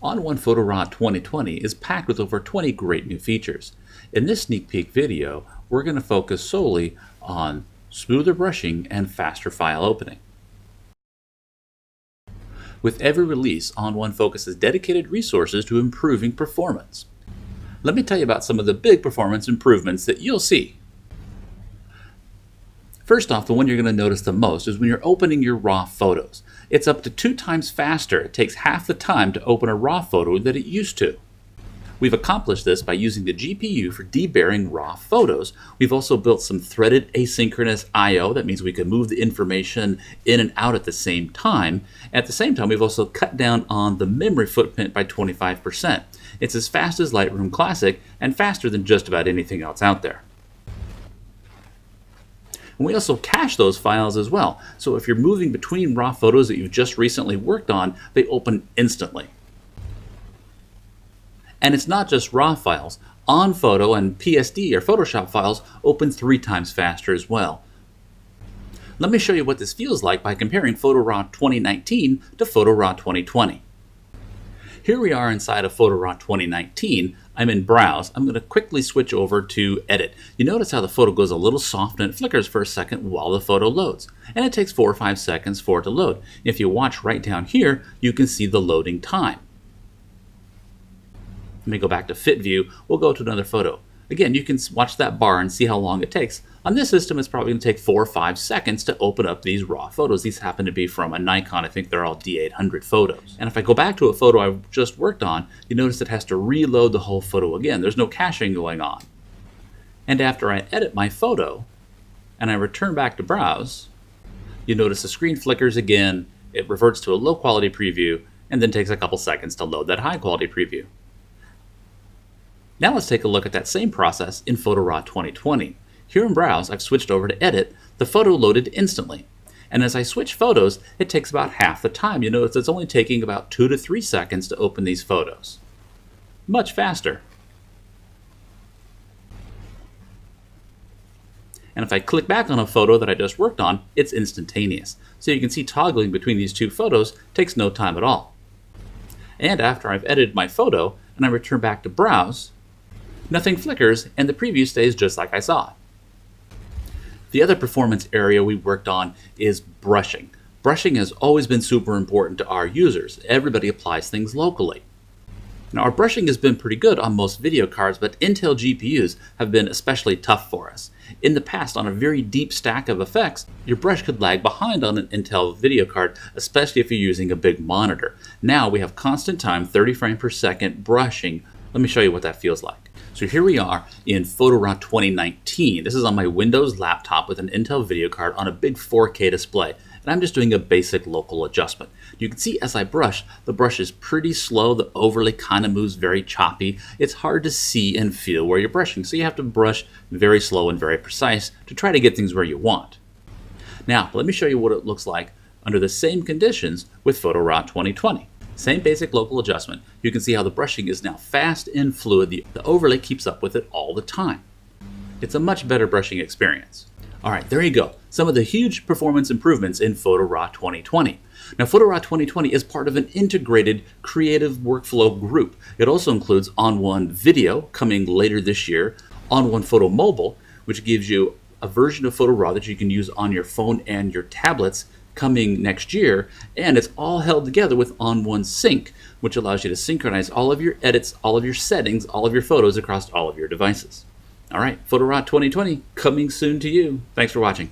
ON1 PhotoRAW 2020 is packed with over 20 great new features. In this sneak peek video, we're going to focus solely on smoother brushing and faster file opening. With every release, ON1 focuses dedicated resources to improving performance. Let me tell you about some of the big performance improvements that you'll see. First off, the one you're going to notice the most is when you're opening your RAW photos. It's up to 2 times faster. It takes half the time to open a RAW photo than it used to. We've accomplished this by using the GPU for debarring RAW photos. We've also built some threaded asynchronous I/O. That means we can move the information in and out at the same time. At the same time, we've also cut down on the memory footprint by 25%. It's as fast as Lightroom Classic and faster than just about anything else out there. And we also cache those files as well. So if you're moving between RAW photos that you've just recently worked on, they open instantly. And it's not just RAW files. OnPhoto and PSD or Photoshop files open 3 times faster as well. Let me show you what this feels like by comparing PhotoRAW 2019 to PhotoRAW 2020. Here we are inside of PhotoRAW 2019. I'm in Browse. I'm going to quickly switch over to Edit. You notice how the photo goes a little soft and it flickers for a second while the photo loads. And it takes 4 or 5 seconds for it to load. If you watch right down here, you can see the loading time. Let me go back to Fit View. We'll go to another photo. Again, you can watch that bar and see how long it takes. On this system, it's probably going to take 4 or 5 seconds to open up these RAW photos. These happen to be from a Nikon. I think they're all D800 photos. And if I go back to a photo I've just worked on, you notice it has to reload the whole photo again. There's no caching going on. And after I edit my photo and I return back to Browse, you notice the screen flickers again. It reverts to a low quality preview and then takes a couple seconds to load that high quality preview. Now let's take a look at that same process in PhotoRAW 2020. Here in Browse, I've switched over to Edit. The photo loaded instantly. And as I switch photos, it takes about half the time. You notice it's only taking about 2 to 3 seconds to open these photos. Much faster. And if I click back on a photo that I just worked on, it's instantaneous. So you can see toggling between these 2 photos takes no time at all. And after I've edited my photo and I return back to Browse, nothing flickers, and the preview stays just like I saw it. The other performance area we worked on is brushing. Brushing has always been super important to our users. Everybody applies things locally. Now, our brushing has been pretty good on most video cards, but Intel GPUs have been especially tough for us. In the past, on a very deep stack of effects, your brush could lag behind on an Intel video card, especially if you're using a big monitor. Now we have constant time, 30 frames per second brushing. Let me show you what that feels like. So here we are in PhotoRAW 2019. This is on my Windows laptop with an Intel video card on a big 4K display. And I'm just doing a basic local adjustment. You can see as I brush, the brush is pretty slow. The overlay kind of moves very choppy. It's hard to see and feel where you're brushing. So you have to brush very slow and very precise to try to get things where you want. Now, let me show you what it looks like under the same conditions with PhotoRAW 2020. Same basic local adjustment. You can see how the brushing is now fast and fluid. The overlay keeps up with it all the time. It's a much better brushing experience. All right, there you go. Some of the huge performance improvements in PhotoRAW 2020. Now, PhotoRAW 2020 is part of an integrated creative workflow group. It also includes ON1 Video coming later this year, ON1 Photo Mobile, which gives you a version of PhotoRAW that you can use on your phone and your tablets coming next year, and it's all held together with ON1 Sync, which allows you to synchronize all of your edits, all of your settings, all of your photos across all of your devices. All right, PhotoRAW 2020 coming soon to you. Thanks for watching.